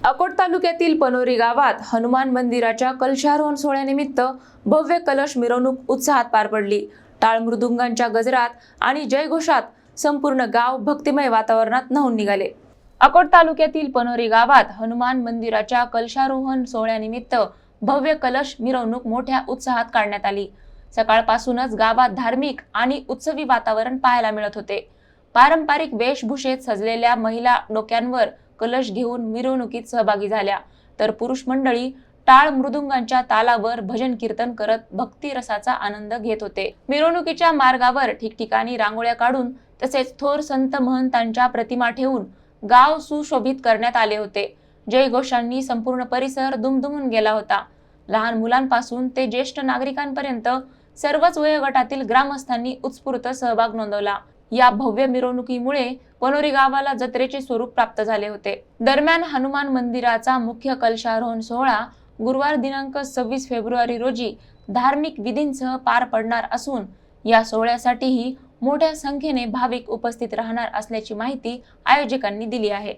अकोट तालुक्यातील पनोरी गावात हनुमान मंदिराच्या कलशारोहण सोहळ्यानिमित्त भव्य कलश मिरवणूक उत्साहात पार पडली। टाळ मृदुंगांच्या गजरात आणि जयघोषात संपूर्ण गाव भक्तिमय वातावरणात न्हाऊन निघाले। अकोट तालुक्यातील पनोरी गावात हनुमान मंदिराच्या कलशारोहण सोहळ्यानिमित्त भव्य कलश मिरवणूक मोठ्या उत्साहात काढण्यात आली। सकाळपासूनच गावात धार्मिक आणि उत्सवी वातावरण पाहायला मिळत होते। पारंपरिक वेशभूषेत सजलेल्या महिला डोक्यांवर कलश घेऊन मिरवणुकीत सहभागी झाल्या, तर पुरुष मंडळी टाळ मृदुंगांच्या तालावर भजन कीर्तन करत भक्ती रसाचा आनंद घेत होते। मिरवणुकीच्या मार्गावर ठिकठिकाणी रांगोळ्या काढून तसेच थोर संत महंतांच्या प्रतिमा ठेवून गाव सुशोभित करण्यात आले होते। जयघोषांनी संपूर्ण परिसर दुमदुमून गेला होता। लहान मुलांपासून ते ज्येष्ठ नागरिकांपर्यंत सर्वच वयोगटातील ग्रामस्थांनी उत्स्फूर्त सहभाग नोंदवला। या भव्य मिरवणुकीमुळे पनोरी गावाला जत्रेचे स्वरूप प्राप्त झाले होते। दरम्यान हनुमान मंदिराचा मुख्य कलशारोहण सोहळा गुरुवार दिनांक 26 फेब्रुवारी रोजी धार्मिक विधींसह पार पडणार असून या सोहळ्यासाठीही मोठ्या संख्येने भाविक उपस्थित राहणार असल्याची माहिती आयोजकांनी दिली आहे।